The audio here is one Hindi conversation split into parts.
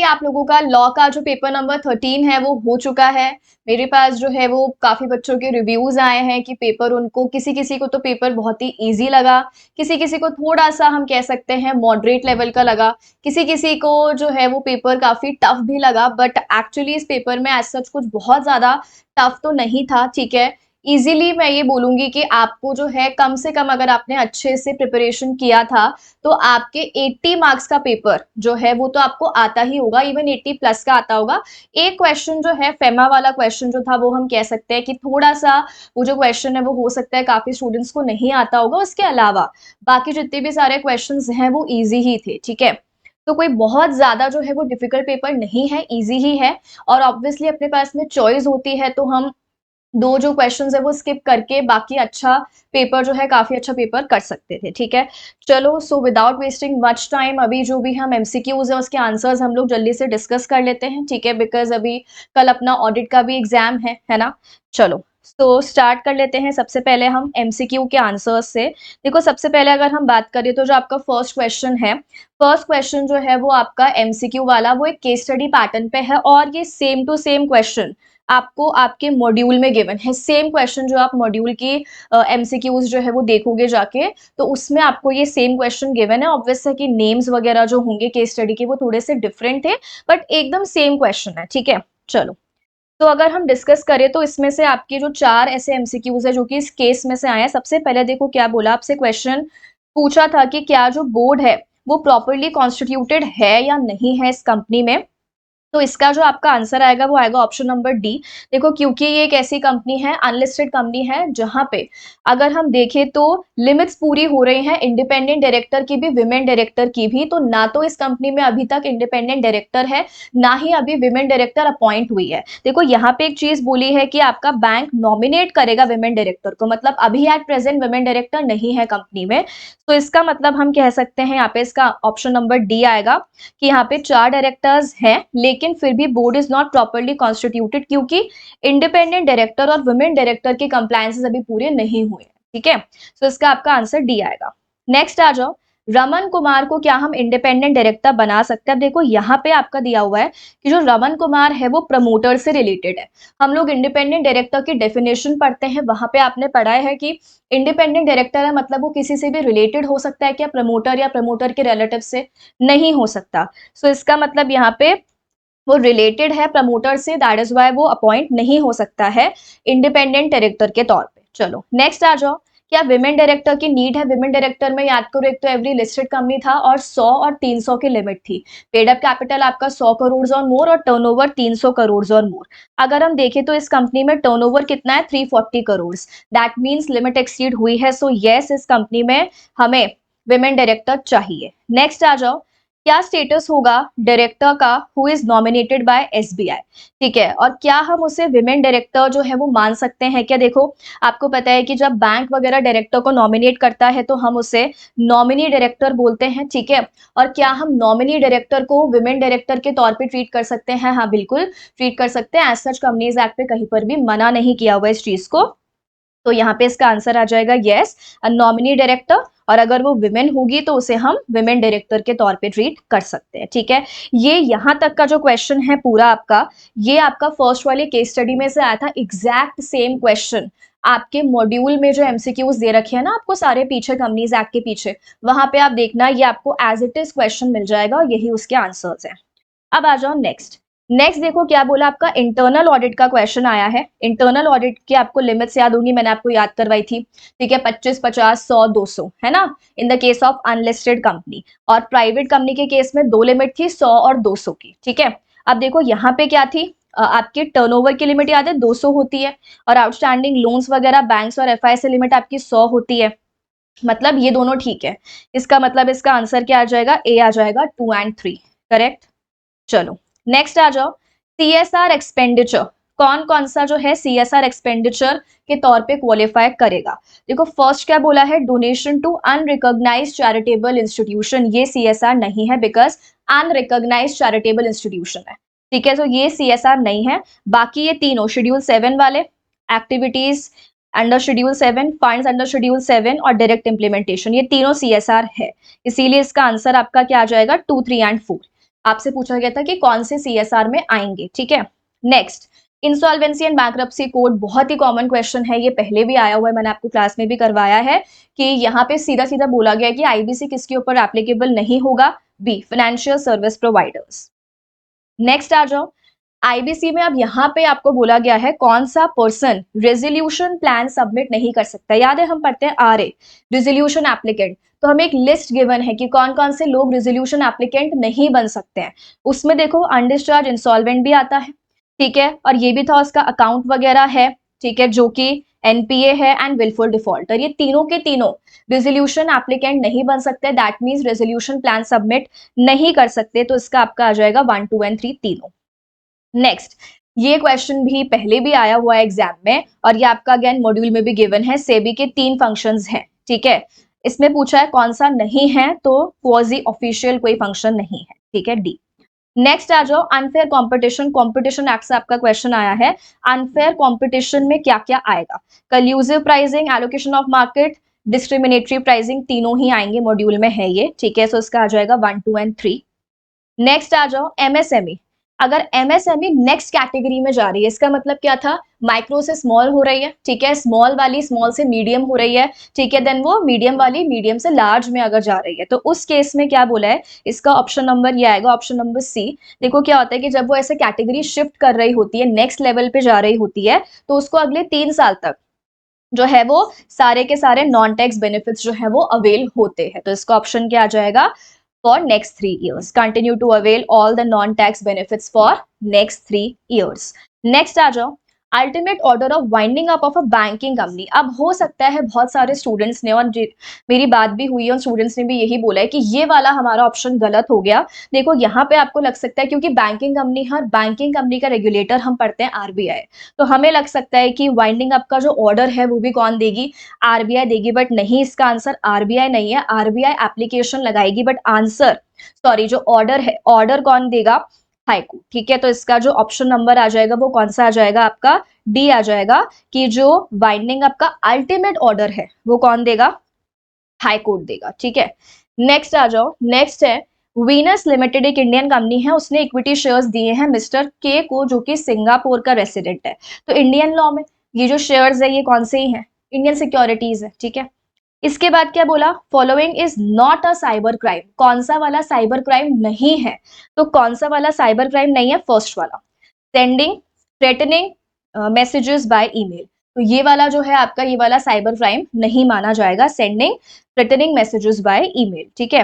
आप लोगों का लॉ का जो पेपर नंबर 13 है वो हो चुका है। मेरे पास जो है वो काफ़ी बच्चों के रिव्यूज़ आए हैं कि पेपर उनको किसी-किसी को तो पेपर बहुत ही ईज़ी लगा, किसी-किसी को थोड़ा-सा हम कह सकते हैं मॉडरेट लेवल का लगा, किसी-किसी को जो है वो पेपर काफ़ी टफ भी लगा बट एक्चुअली इस पेपर में एज़ सच कुछ बहुत ज़्यादा टफ तो नहीं था, ठीक है। ईज़िली मैं ये बोलूँगी कि आपको जो है कम से कम अगर आपने अच्छे से प्रिपरेशन किया था तो आपके 80 मार्क्स का पेपर जो है वो तो आपको आता ही होगा, इवन 80 प्लस का आता होगा। एक क्वेश्चन जो है फेमा वाला क्वेश्चन जो था वो हम कह सकते हैं कि थोड़ा-सा वो जो क्वेश्चन है वो हो सकता है काफ़ी स्टूडेंट्स को नहीं आता होगा। उसके अलावा बाकी जितने भी सारे क्वेश्चंस हैं वो ईज़ी ही थे, ठीक है? तो कोई बहुत ज़्यादा जो है वो डिफिकल्ट पेपर नहीं है, ईज़ी ही है और ऑब्वियसली अपने पास में चॉइस होती है तो हम 2 जो क्वेश्चंस है वो स्किप करके बाकी अच्छा पेपर जो है काफ़ी अच्छा पेपर कर सकते थे, ठीक है? चलो so without wasting much time अभी जो भी हम एमसीक्यूज़ हैं उसके आंसर्स हम लोग जल्दी से डिस्कस कर लेते हैं, ठीक है? बिकॉज़ अभी कल अपना ऑडिट का भी एग्ज़ाम है ना? चलो, तो स्टार्ट कर लेते हैं सबसे पहले हम एमसीक्यू के आंसर्स से। देखो सबसे पहले अगर हम बात करें तो जो आपका फर्स्ट क्वेश्चन है, फर्स्ट क्वेश्चन जो है वो आपका एमसीक्यू वाला वो एक केस स्टडी पैटर्न पे है और ये सेम टू सेम क्वेश्चन आपको आपके मॉड्यूल में गिवन है। सेम क्वेश्चन जो आप मॉड्यूल की एमसीक्यूज जो है वो देखोगे जाके तो उसमें आपको ये सेम क्वेश्चन गिवन है। ऑब्वियस है कि नेम्स वगैरह जो होंगे केस स्टडी के वो थोड़े से डिफरेंट थे बट एकदम सेम क्वेश्चन है, ठीक है। चलो, तो अगर हम डिस्कस करें तो इसमें से आपके जो 4 ऐसे एमसीक्यूज है जो कि इस केस में से आए हैं। सबसे पहले देखो क्या बोला, आपसे क्वेश्चन पूछा था कि क्या जो बोर्ड है वो प्रॉपर्ली कॉन्स्टिट्यूटेड है या नहीं है इस कंपनी में। तो इसका जो आपका आंसर आएगा वो आएगा ऑप्शन नंबर डी। देखो क्योंकि ये एक ऐसी कंपनी है, अनलिस्टेड कंपनी है जहां पे अगर हम देखें तो लिमिट्स पूरी हो रही हैं इंडिपेंडेंट डायरेक्टर की भी, विमेन डायरेक्टर की भी। तो ना तो इस कंपनी में अभी तक इंडिपेंडेंट डायरेक्टर है, ना ही अभी विमेन डायरेक्टर अपॉइंट हुई है। देखो यहाँ पे एक चीज बोली है कि आपका बैंक नॉमिनेट करेगा विमेन डायरेक्टर को, मतलब अभी एट प्रेजेंट विमेन डायरेक्टर नहीं है कंपनी में। तो इसका मतलब हम कह सकते हैं यहाँ पे इसका ऑप्शन नंबर डी आएगा कि यहाँ पे 4 डायरेक्टर्स हैं लेकिन फिर भी board is not properly constituted क्योंकि इंडिपेंडेंट डायरेक्टर और वुमेन डायरेक्टर के कंप्लायंसेस अभी पूरे नहीं हुए हैं, ठीक है। तो इसका आपका आंसर डी आएगा। नेक्स्ट आ जाओ, रमन कुमार को क्या हम इंडिपेंडेंट डायरेक्टर बना सकते हैं। देखो यहाँ पे आपका दिया हुआ है कि जो रमन कुमार है वो प्रमोटर से रिलेटेड है। हम लोग इंडिपेंडेंट डायरेक्टर की डेफिनेशन पढ़ते हैं, वहां पे आपने पढ़ा है कि इंडिपेंडेंट डायरेक्टर है मतलब वो किसी से भी रिलेटेड हो सकता है क्या, प्रमोटर या प्रमोटर के रिलेटिव से नहीं हो सकता। सो इसका मतलब यहाँ पे वो रिलेटेड है प्रमोटर से, दैट इज वाई वो अपॉइंट नहीं हो सकता है इंडिपेंडेंट डायरेक्टर के तौर पे। चलो नेक्स्ट आ जाओ, क्या विमेन डायरेक्टर की नीड है। विमेन डायरेक्टर में याद करो एक तो एवरी लिस्टेड कंपनी था और 100 और 300 की लिमिट थी। पेड अप कैपिटल आपका 100 करोड़ और मोर और टर्नओवर 300 करोड़ और मोर। अगर हम देखें तो इस कंपनी में टर्नओवर कितना है, 340 crore. That means limit exceed हुई है। सो यस, इस कंपनी में हमें विमेन डायरेक्टर चाहिए। नेक्स्ट आ जाओ, क्या स्टेटस होगा डायरेक्टर का who is nominated by SBI, ठीक है। और क्या हम उसे विमेन डायरेक्टर जो है वो मान सकते हैं क्या। देखो आपको पता है कि जब बैंक वगैरह डायरेक्टर को नॉमिनेट करता है तो हम उसे नॉमिनी डायरेक्टर बोलते हैं, ठीक है। और क्या हम नॉमिनी डायरेक्टर को विमेन डायरेक्टर के तौर पे ट्रीट कर सकते हैं, हाँ बिल्कुल ट्रीट कर सकते हैं। एज सच कंपनीज एक्ट पे कहीं पर भी मना नहीं किया हुआ इस चीज को। तो यहाँ पे इसका आंसर आ जाएगा यस, नॉमिनी डायरेक्टर। और अगर वो विमेन होगी तो उसे हम विमेन डायरेक्टर के तौर पे ट्रीट कर सकते हैं, ठीक है। ये यहाँ तक का जो क्वेश्चन है पूरा आपका, ये आपका फर्स्ट वाले केस स्टडी में से आया था। एग्जैक्ट सेम क्वेश्चन आपके मॉड्यूल में जो एमसीक्यूज दे रखे हैं ना आपको सारे पीछे कंपनीज एक्ट के पीछे, वहां पे आप देखना ये आपको एज इट इज क्वेश्चन मिल जाएगा और यही उसके आंसर्स हैं। अब आ जाओ नेक्स्ट। नेक्स्ट देखो क्या बोला, आपका इंटरनल ऑडिट का क्वेश्चन आया है। इंटरनल ऑडिट की आपको लिमिट्स याद होंगी, मैंने आपको याद करवाई थी, ठीक है। 25, 50, 100, 200 है ना, in the case of unlisted company. और प्राइवेट कंपनी के केस में 2 लिमिट थी, 100 और 200 की, ठीक है। अब देखो यहाँ पे क्या थी, आपकी टर्नओवर की लिमिट याद है 200 होती है और आउटस्टैंडिंग लोन्स वगैरह बैंक्स और एफआई से लिमिट आपकी 100 होती है। मतलब ये दोनों ठीक है। इसका मतलब इसका आंसर क्या आ जाएगा, ए आ जाएगा, 2 एंड 3 करेक्ट। चलो नेक्स्ट आ जाओ, सीएसआर एक्सपेंडिचर कौन कौन सा जो है सीएसआर एक्सपेंडिचर के तौर पे क्वालिफाई करेगा। देखो फर्स्ट क्या बोला है, donation to unrecognised charitable institution, ये सीएसआर नहीं है बिकॉज अनरिकॉग्नाइज्ड चैरिटेबल इंस्टीट्यूशन है, ठीक है। तो ये सीएसआर नहीं है। बाकी ये तीनों शेड्यूल 7 वाले activities under schedule 7, funds under schedule 7 और डायरेक्ट इंप्लीमेंटेशन, ये तीनों सीएसआर है। इसीलिए इसका आंसर आपका क्या आ जाएगा, 2, 3 एंड 4। आपसे पूछा गया था कि कौन से CSR में आएंगे, ठीक है। Next, insolvency and bankruptcy code, बहुत ही कॉमन क्वेश्चन है, ये पहले भी आया हुआ है, मैंने आपको क्लास में भी करवाया है कि यहाँ पे सीधा सीधा बोला गया है कि IBC किसके ऊपर एप्लीकेबल नहीं होगा, B, financial service providers. Next आ जाओ, IBC में अब यहाँ पे आपको बोला गया है कौन सा पर्सन रेजोल्यूशन प्लान सबमिट नहीं कर सकता। याद है हम पढ़ते हैं RA, रेजोल्यूशन एप्लीकेंट, तो हमें एक लिस्ट गिवन है कि कौन कौन से लोग रेजोल्यूशन एप्लीकेंट नहीं बन सकते हैं। उसमें देखो अनडिस्चार्ज इंसॉल्वेंट भी आता है, ठीक है, और ये भी था उसका अकाउंट वगैरह है, ठीक है, जो कि NPA है एंड विलफुल डिफॉल्टर, ये तीनों के तीनों रेजोल्यूशन एप्लीकेंट नहीं बन सकते, that means resolution plan submit नहीं कर सकते। तो इसका आपका आ जाएगा 1, 2 एंड 3 तीनों। नेक्स्ट, ये क्वेश्चन भी पहले भी आया हुआ है एग्जाम में और ये आपका अगेन मॉड्यूल में भी गिवन है, सेबी के 3 फंक्शंस हैं, ठीक है। इसमें पूछा है कौन सा नहीं है, तो क्वाजी ऑफिशियल कोई फंक्शन नहीं है, ठीक है, डी। नेक्स्ट आ जाओ, अनफेयर कंपटीशन, कंपटीशन एक्ट से आपका क्वेश्चन आया है, अनफेयर कंपटीशन में क्या क्या आएगा, collusive pricing, allocation of market, discriminatory pricing, तीनों ही आएंगे मॉड्यूल में है ये, ठीक है। सो इसका आ जाएगा 1, 2 एंड 3। नेक्स्ट आ जाओ, MSME, अगर MSME नेक्स्ट कैटेगरी में जा रही है, इसका मतलब क्या था, माइक्रो से स्मॉल हो रही है, ठीक है, स्मॉल वाली स्मॉल से मीडियम हो रही है, ठीक है, देन वो मीडियम वाली मीडियम से लार्ज में अगर जा रही है, तो उस केस में क्या बोला है, इसका ऑप्शन नंबर ये आएगा, ऑप्शन नंबर सी। देखो क्या होता है कि जब वो ऐसे कैटेगरी शिफ्ट कर रही होती है, नेक्स्ट लेवल पे जा रही होती है, तो उसको अगले 3 साल तक जो है वो सारे के सारे नॉन टैक्स बेनिफिट्स जो है वो अवेल होते हैं। तो इसका ऑप्शन क्या आ जाएगा, for next 3 years. Continue to avail all the non-tax benefits for next 3 years. Next आ जाओ, ultimate order of winding up of a banking company. अब हो सकता है बहुत सारे स्टूडेंट्स ने, और मेरी बात भी हुई है और स्टूडेंट्स ने भी यही बोला है कि ये वाला हमारा ऑप्शन गलत हो गया। देखो यहाँ पे आपको लग सकता है क्योंकि बैंकिंग कंपनी, हर बैंकिंग कंपनी का रेगुलेटर हम पढ़ते हैं RBI, तो हमें लग सकता है कि वाइंडिंग अप का जो ऑर्डर है वो भी कौन देगी, RBI देगी, बट नहीं, इसका आंसर RBI नहीं है, RBI एप्लीकेशन लगाएगी, बट आंसर, सॉरी, जो ऑर्डर है, ऑर्डर कौन देगा, हाईकोर्ट, ठीक है। तो इसका जो ऑप्शन नंबर आ जाएगा वो कौन सा आ जाएगा, आपका डी आ जाएगा, कि जो बाइंडिंग आपका अल्टीमेट ऑर्डर है वो कौन देगा, हाई कोर्ट देगा, ठीक है। नेक्स्ट आ जाओ, नेक्स्ट है वीनस लिमिटेड, एक इंडियन कंपनी है, उसने इक्विटी शेयर्स दिए हैं मिस्टर के को, जो कि सिंगापुर का रेसिडेंट है। तो इंडियन लॉ में ये जो शेयर्स है ये कौन से ही है, इंडियन सिक्योरिटीज है, ठीक है। इसके बाद क्या बोला, following is not a cyber crime, कौन सा वाला साइबर क्राइम नहीं है, तो कौन सा वाला साइबर क्राइम नहीं है, फर्स्ट वाला, sending threatening messages by email, तो ये वाला जो है आपका, ये वाला साइबर क्राइम नहीं माना जाएगा, sending threatening messages by email, ठीक है।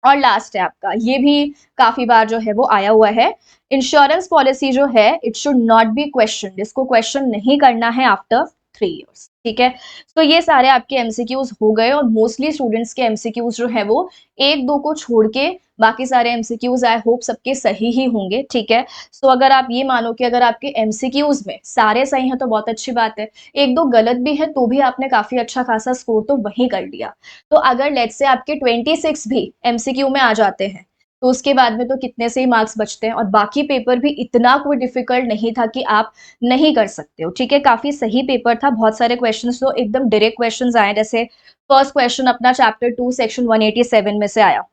और लास्ट है आपका, ये भी काफी बार जो है वो आया हुआ है, इंश्योरेंस पॉलिसी जो है it should not be question, इसको क्वेश्चन नहीं करना है आफ्टर 3 years, ठीक है। तो ये सारे आपके MCQs हो गए, और मोस्टली स्टूडेंट्स के MCQs जो है वो 1-2 को छोड़ के बाकी सारे MCQs आई होप सबके सही ही होंगे, ठीक है। सो अगर आप ये मानो कि अगर आपके MCQs में सारे सही हैं तो बहुत अच्छी बात है, 1-2 गलत भी है तो भी आपने काफी अच्छा खासा स्कोर तो वहीं कर लिया। तो अगर लेट्स से आपके 26 भी MCQ में आ जाते हैं, तो उसके बाद में तो कितने से ही मार्क्स बचते हैं, और बाकी पेपर भी इतना कोई डिफिकल्ट नहीं था कि आप नहीं कर सकते हो, ठीक है। काफी सही पेपर था, बहुत सारे क्वेश्चंस तो एकदम डायरेक्ट क्वेश्चंस आए, जैसे फर्स्ट क्वेश्चन अपना चैप्टर 2 सेक्शन 187 में से आया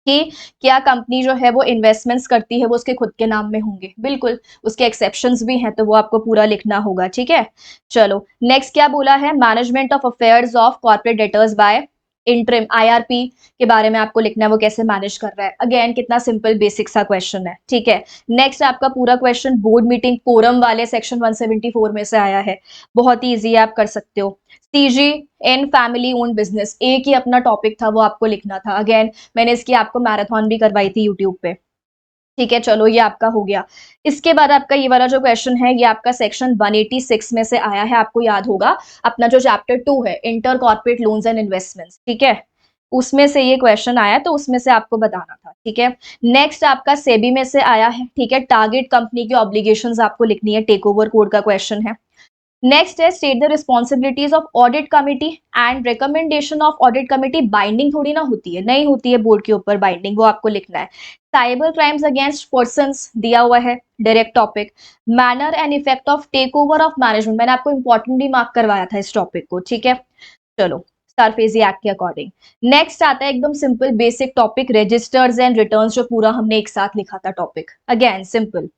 कि क्या कंपनी जो है वो इन्वेस्टमेंट्स करती है वो उसके खुद के नाम में होंगे, बिल्कुल, उसके एक्सेप्शंस भी हैं, तो वो आपको पूरा लिखना होगा, ठीक है। चलो नेक्स्ट क्या बोला है, management of affairs of corporate debtors by interim, IRP के बारे में आपको लिखना है, वो कैसे मैनेज कर रहा है। अगेन कितना सिंपल बेसिक सा क्वेश्चन है, ठीक है। नेक्स्ट आपका पूरा क्वेश्चन बोर्ड मीटिंग कोरम वाले सेक्शन 174 में से आया है, बहुत ही ईजी है, आप कर सकते हो। CG in family own business, एक ही अपना टॉपिक था, वो आपको लिखना था, अगेन मैंने इसकी आपको मैराथन भी करवाई थी यूट्यूब पे, ठीक है। चलो ये आपका हो गया। इसके बाद आपका ये वाला जो क्वेश्चन है ये आपका सेक्शन 186 में से आया है, आपको याद होगा अपना जो चैप्टर 2 है inter corporate loans and investments, ठीक है, उसमें से ये क्वेश्चन आया, तो उसमें से आपको बताना था, ठीक है। नेक्स्ट आपका सेबी में से आया है, ठीक है, टारगेट कंपनी की ऑब्लिगेशंस आपको लिखनी है, टेक ओवर कोड का क्वेश्चन है। नेक्स्ट है state the responsibilities of audit committee and recommendation of audit committee, binding थोड़ी ना होती है, नहीं होती है बोर्ड के ऊपर बाइंडिंग, वो आपको लिखना है। साइबर क्राइम्स अगेंस्ट पर्संस दिया हुआ है, direct topic. Manner and effect of take over of management, मैंने आपको इंपॉर्टेंटली मार्क करवाया था इस टॉपिक को, ठीक है। चलो सरफेसी एक्ट के अकॉर्डिंग। नेक्स्ट आता है एकदम simple basic topic, registers and returns, जो पूरा हमने एक साथ लिखा था टॉपिक, अगेन सिंपल।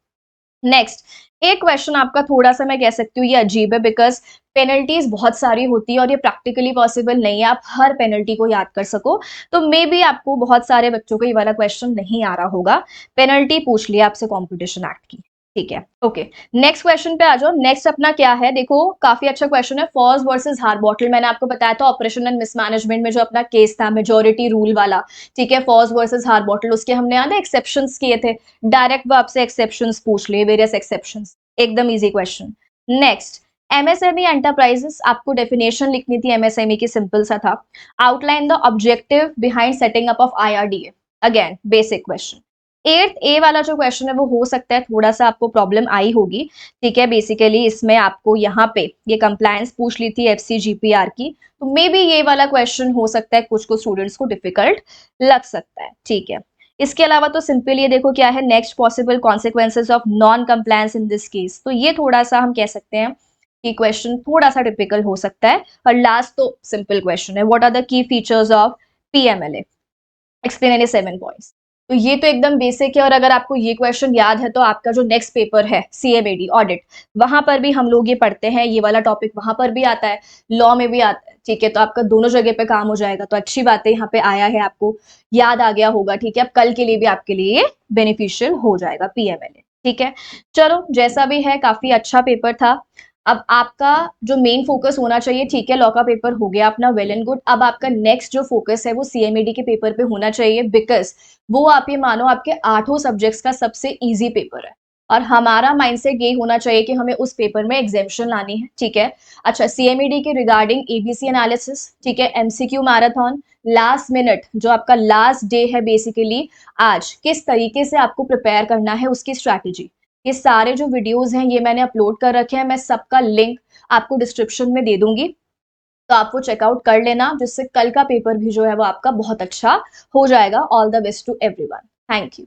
नेक्स्ट एक क्वेश्चन आपका थोड़ा सा मैं कह सकती हूँ ये अजीब है, बिकॉज पेनल्टीज बहुत सारी होती है और ये प्रैक्टिकली पॉसिबल नहीं है आप हर पेनल्टी को याद कर सको, तो मे बी आपको बहुत सारे बच्चों को ये वाला क्वेश्चन नहीं आ रहा होगा। पेनल्टी पूछ लिया आपसे कॉम्पिटिशन एक्ट की, ठीक है। ओके, नेक्स्ट क्वेश्चन पे आ जाओ। नेक्स्ट अपना क्या है, देखो काफी अच्छा क्वेश्चन है, फॉर्स वर्सेस हार बॉटल। मैंने आपको बताया था ऑपरेशन एंड मिसमैनेजमेंट में जो अपना केस था मेजोरिटी रूल वाला, ठीक है, फॉर्स वर्सेस हार बॉटल, उसके हमने याद है एक्सेप्शंस किए थे, डायरेक्ट वो आपसे एक्सेप्शंस पूछ लिए, वेरियस एक्सेप्शंस, एकदम easy question. Next MSME enterprises, आपको डेफिनेशन लिखनी थी एमएसएमई की, सिंपल सा था, outline the objective behind setting up of IRDA, again basic question. Eighth A वाला जो क्वेश्चन है वो हो सकता है थोड़ा सा आपको प्रॉब्लम आई होगी, ठीक है, बेसिकली इसमें आपको यहाँ पे ये कंप्लायंस पूछ ली थी एफसीजीपीआर की, तो मे बी ये वाला क्वेश्चन हो सकता है कुछ को स्टूडेंट्स को डिफिकल्ट लग सकता है, ठीक है। इसके अलावा तो सिंपल ये देखो क्या है, next possible consequences of non compliance in this case, तो ये थोड़ा सा हम कह सकते हैं कि क्वेश्चन थोड़ा सा टिपिकल हो सकता है। और लास्ट तो सिंपल क्वेश्चन है, what are the key features of PMLA, explain any 7 points. तो ये तो एकदम बेसिक है, और अगर आपको ये क्वेश्चन याद है तो आपका जो नेक्स्ट पेपर है सीएमएडी ऑडिट, वहां पर भी हम लोग ये पढ़ते हैं, ये वाला टॉपिक वहां पर भी आता है, लॉ में भी आता है, ठीक है, तो आपका दोनों जगह पे काम हो जाएगा, तो अच्छी बात है यहाँ पे आया है, आपको याद आ गया होगा, ठीक है, अब कल के लिए भी आपके लिए ये बेनिफिशियल हो जाएगा पीएमएलए, ठीक है। चलो जैसा भी है, काफी अच्छा पेपर था। अब आपका जो मेन फोकस होना चाहिए, ठीक है, लॉ का पेपर हो गया अपना, वेल एंड गुड, अब आपका नेक्स्ट जो फोकस है वो सीएमएडी के पेपर पे होना चाहिए, बिकॉज वो आप ये मानो आपके 8 सब्जेक्ट्स का सबसे इजी पेपर है, और हमारा माइंडसेट ये होना चाहिए कि हमें उस पेपर में एग्जेम्पशन लानी है, ठीक है। अच्छा, सीएमईडी के रिगार्डिंग एबीसी एनालिसिस, ठीक है, एमसीक्यू मैराथन, लास्ट मिनट जो आपका लास्ट डे है बेसिकली आज, किस तरीके से आपको प्रिपेयर करना है उसकी स्ट्रैटेजी, ये सारे जो वीडियोस हैं ये मैंने अपलोड कर रखे हैं, मैं सबका लिंक आपको डिस्क्रिप्शन में दे दूंगी, तो आप वो चेकआउट कर लेना, जिससे कल का पेपर भी जो है वो आपका बहुत अच्छा हो जाएगा। All the best to everyone, thank you.